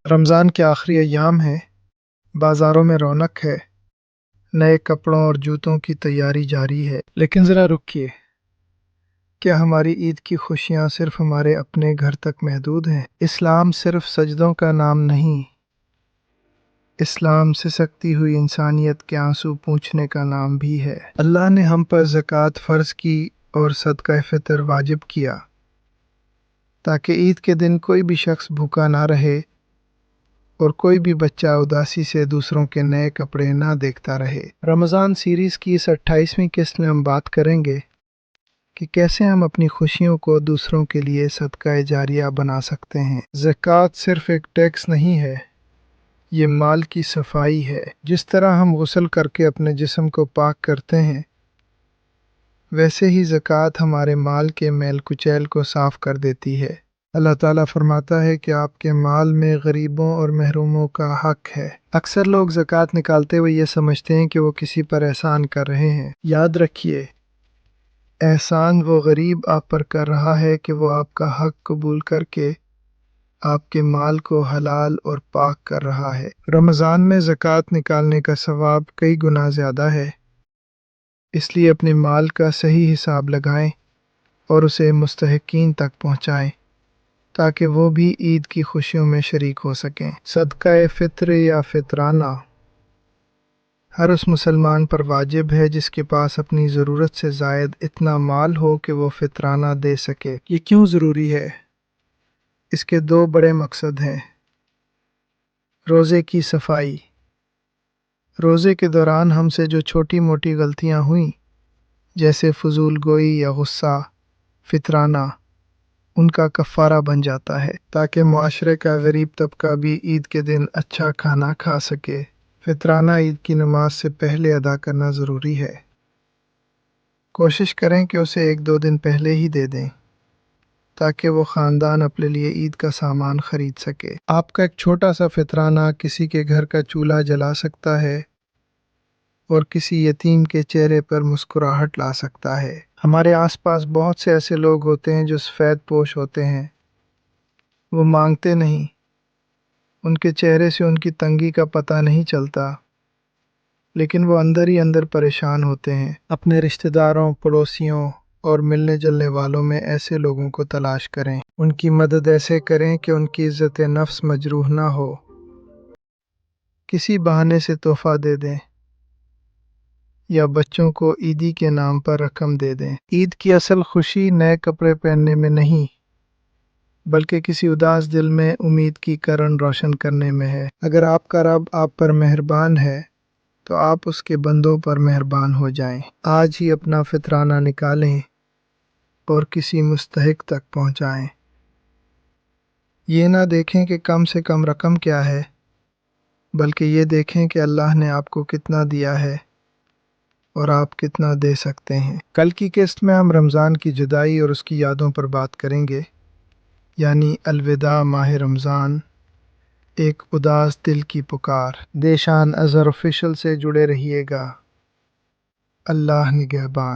رمضان کے آخری ایام ہیں، بازاروں میں رونق ہے، نئے کپڑوں اور جوتوں کی تیاری جاری ہے۔ لیکن ذرا رکیے، کیا ہماری عید کی خوشیاں صرف ہمارے اپنے گھر تک محدود ہیں؟ اسلام صرف سجدوں کا نام نہیں، اسلام سسکتی ہوئی انسانیت کے آنسو پونچھنے کا نام بھی ہے۔ اللہ نے ہم پر زکوٰۃ فرض کی اور صدقہ فطر واجب کیا، تاکہ عید کے دن کوئی بھی شخص بھوکا نہ رہے اور کوئی بھی بچہ اداسی سے دوسروں کے نئے کپڑے نہ دیکھتا رہے۔ رمضان سیریز کی اس 28ویں قسط میں ہم بات کریں گے کہ کیسے ہم اپنی خوشیوں کو دوسروں کے لیے صدقہ جاریہ بنا سکتے ہیں۔ زکوٰۃ صرف ایک ٹیکس نہیں ہے، یہ مال کی صفائی ہے۔ جس طرح ہم غسل کر کے اپنے جسم کو پاک کرتے ہیں، ویسے ہی زکوٰۃ ہمارے مال کے میل کچیل کو صاف کر دیتی ہے۔ اللہ تعالیٰ فرماتا ہے کہ آپ کے مال میں غریبوں اور محروموں کا حق ہے۔ اکثر لوگ زکوٰۃ نکالتے ہوئے یہ سمجھتے ہیں کہ وہ کسی پر احسان کر رہے ہیں۔ یاد رکھیے، احسان وہ غریب آپ پر کر رہا ہے کہ وہ آپ کا حق قبول کر کے آپ کے مال کو حلال اور پاک کر رہا ہے۔ رمضان میں زکوٰۃ نکالنے کا ثواب کئی گنا زیادہ ہے، اس لیے اپنے مال کا صحیح حساب لگائیں اور اسے مستحقین تک پہنچائیں، تاکہ وہ بھی عید کی خوشیوں میں شریک ہو سکیں۔ صدقہ فطر یا فطرانہ ہر اس مسلمان پر واجب ہے جس کے پاس اپنی ضرورت سے زائد اتنا مال ہو کہ وہ فطرانہ دے سکے۔ یہ کیوں ضروری ہے؟ اس کے دو بڑے مقصد ہیں۔ روزے کی صفائی، روزے کے دوران ہم سے جو چھوٹی موٹی غلطیاں ہوئیں، جیسے فضول گوئی یا غصہ، فطرانہ ان کا کفارہ بن جاتا ہے، تاکہ معاشرے کا غریب طبقہ بھی عید کے دن اچھا کھانا کھا سکے۔ فطرانہ عید کی نماز سے پہلے ادا کرنا ضروری ہے۔ کوشش کریں کہ اسے 1-2 دن پہلے ہی دے دیں، تاکہ وہ خاندان اپنے لیے عید کا سامان خرید سکے۔ آپ کا ایک چھوٹا سا فطرانہ کسی کے گھر کا چولہا جلا سکتا ہے اور کسی یتیم کے چہرے پر مسکراہٹ لا سکتا ہے۔ ہمارے آس پاس بہت سے ایسے لوگ ہوتے ہیں جو سفید پوش ہوتے ہیں، وہ مانگتے نہیں، ان کے چہرے سے ان کی تنگی کا پتہ نہیں چلتا، لیکن وہ اندر ہی اندر پریشان ہوتے ہیں۔ اپنے رشتہ داروں، پڑوسیوں اور ملنے جلنے والوں میں ایسے لوگوں کو تلاش کریں، ان کی مدد ایسے کریں کہ ان کی عزت نفس مجروح نہ ہو۔ کسی بہانے سے تحفہ دے دیں یا بچوں کو عیدی کے نام پر رقم دے دیں۔ عید کی اصل خوشی نئے کپڑے پہننے میں نہیں، بلکہ کسی اداس دل میں امید کی کرن روشن کرنے میں ہے۔ اگر آپ کا رب آپ پر مہربان ہے تو آپ اس کے بندوں پر مہربان ہو جائیں۔ آج ہی اپنا فطرانہ نکالیں اور کسی مستحق تک پہنچائیں۔ یہ نہ دیکھیں کہ کم سے کم رقم کیا ہے، بلکہ یہ دیکھیں کہ اللہ نے آپ کو کتنا دیا ہے اور آپ کتنا دے سکتے ہیں۔ کل کی قسط میں ہم رمضان کی جدائی اور اس کی یادوں پر بات کریں گے، یعنی الوداع ماہ رمضان، ایک اداس دل کی پکار۔ دیشان اظہر آفیشل سے جڑے رہیے گا۔ اللہ نگہبان۔